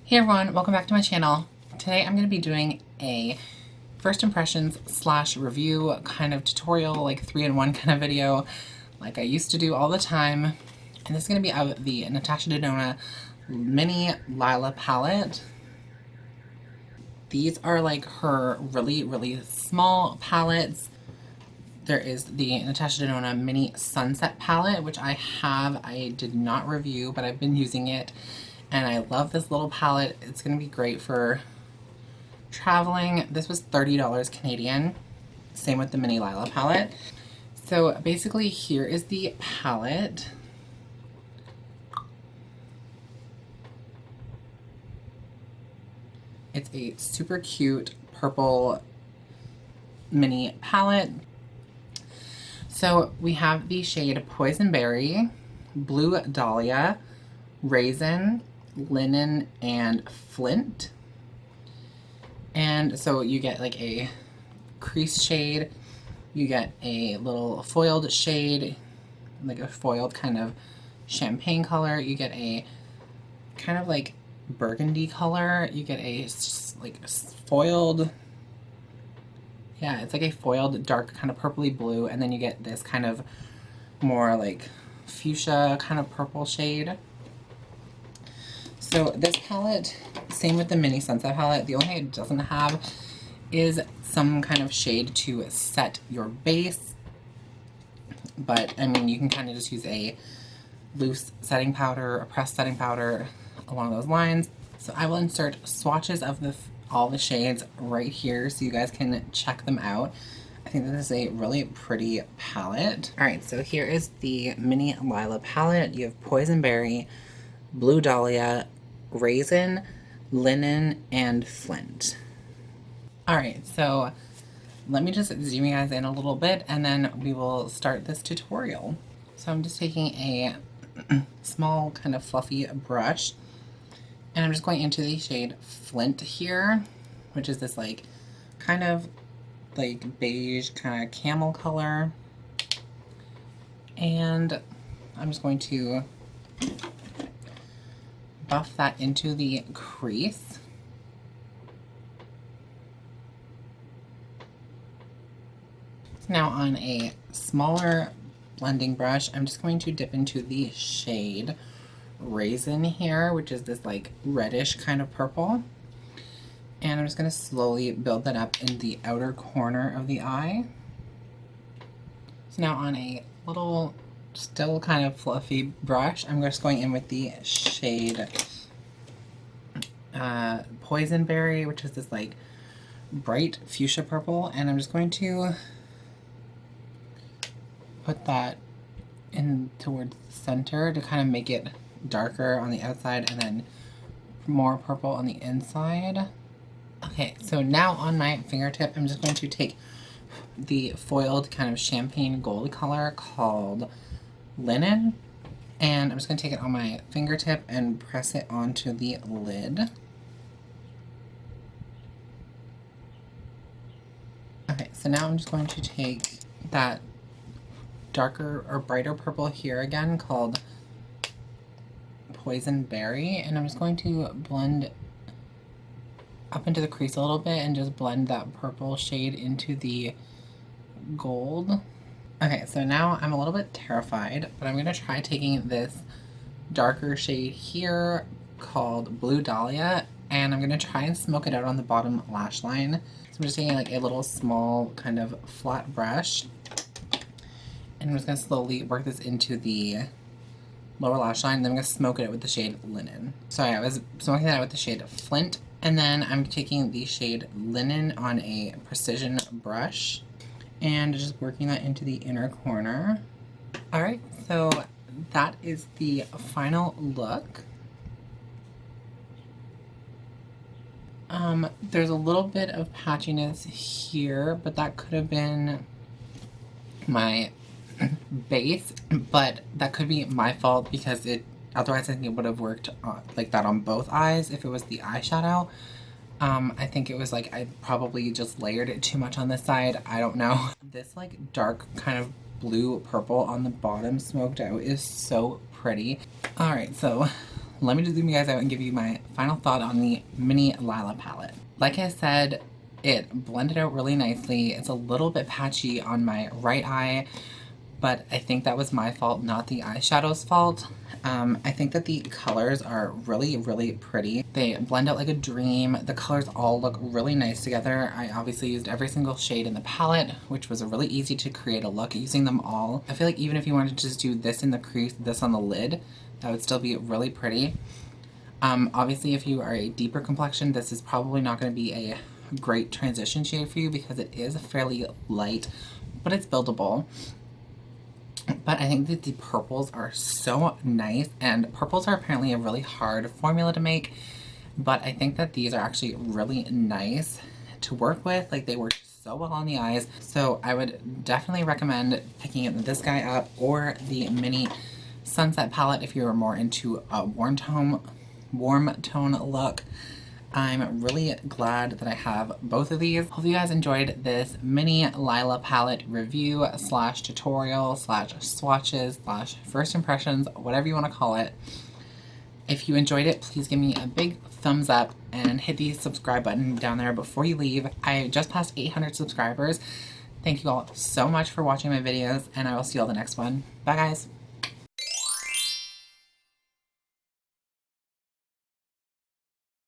Hey everyone, welcome back to my channel. Today I'm going to be doing a first impressions / review kind of tutorial, like 3-in-1 kind of video like I used to do all the time. And this is going to be of the Natasha Denona mini Lila palette. These are like her really small palettes. There is the Natasha Denona mini sunset palette, which I did not review, but I've been using it. And I love this little palette. It's going to be great for traveling. This was $30 Canadian. Same with the mini Lila palette. So basically here is the palette. It's a super cute purple mini palette. So we have the shade Poison Berry, Blue Dahlia, Raisin, Linen, and Flint. And so you get like a crease shade, you get a little foiled shade, like a foiled kind of champagne color, you get a kind of like burgundy color, you get a like foiled, yeah, it's like a foiled dark kind of purpley blue, and then you get this kind of more like fuchsia kind of purple shade. So this palette, same with the mini sunset palette, the only thing it doesn't have is some kind of shade to set your base. But I mean, you can kind of just use a loose setting powder, a pressed setting powder along those lines. So I will insert swatches of all the shades right here so you guys can check them out. I think this is a really pretty palette. All right, so here is the mini Lila palette. You have Poison Berry, Blue Dahlia, Raisin, Linen, and Flint. All right, so let me just zoom you guys in a little bit and then we will start this tutorial. So I'm just taking a small kind of fluffy brush and I'm just going into the shade Flint here, which is this like kind of like beige kind of camel color. And I'm just going to buff that into the crease. So now on a smaller blending brush, I'm just going to dip into the shade Raisin here, which is this like reddish kind of purple. And I'm just going to slowly build that up in the outer corner of the eye. So now on a little still kind of fluffy brush, I'm just going in with the shade Poison Berry, which is this like bright fuchsia purple, and I'm just going to put that in towards the center to kind of make it darker on the outside and then more purple on the inside. Okay, so now on my fingertip, I'm just going to take the foiled kind of champagne gold color called Linen, and I'm just going to take it on my fingertip and press it onto the lid. Okay, so now I'm just going to take that darker or brighter purple here again called Poison Berry, and I'm just going to blend up into the crease a little bit and just blend that purple shade into the gold. Okay, so now I'm a little bit terrified, but I'm going to try taking this darker shade here called Blue Dahlia, and I'm going to try and smoke it out on the bottom lash line. So I'm just taking like a little small kind of flat brush, and I'm just going to slowly work this into the lower lash line, and then I'm going to smoke it out with the shade Linen. So I was smoking that out with the shade Flint, and then I'm taking the shade Linen on a precision brush and just working that into the inner corner. All right, so that is the final look. There's a little bit of patchiness here, but that could have been my base, but that could be my fault because otherwise I think it would have worked like that on both eyes if it was the eyeshadow. I think it was like I probably just layered it too much on this side. I don't know. This like dark kind of blue purple on the bottom smoked out is so pretty. All right, so let me just zoom you guys out and give you my final thought on the mini Lila palette. Like I said, it blended out really nicely. It's a little bit patchy on my right eye, but I think that was my fault, not the eyeshadow's fault. I think that the colors are really, really pretty. They blend out like a dream. The colors all look really nice together. I obviously used every single shade in the palette, which was really easy to create a look using them all. I feel like even if you wanted to just do this in the crease, this on the lid, that would still be really pretty. Obviously, if you are a deeper complexion, this is probably not going to be a great transition shade for you because it is fairly light, but it's buildable. But I think that the purples are so nice, and purples are apparently a really hard formula to make, but I think that these are actually really nice to work with. Like, they work so well on the eyes. So I would definitely recommend picking this guy up or the mini Sunset palette if you're more into a warm tone look. I'm really glad that I have both of these. Hope you guys enjoyed this mini Lila palette review slash tutorial slash swatches slash first impressions, whatever you want to call it. If you enjoyed it, please give me a big thumbs up and hit the subscribe button down there before you leave. I just passed 800 subscribers. Thank you all so much for watching my videos, and I will see you all the next one. Bye guys.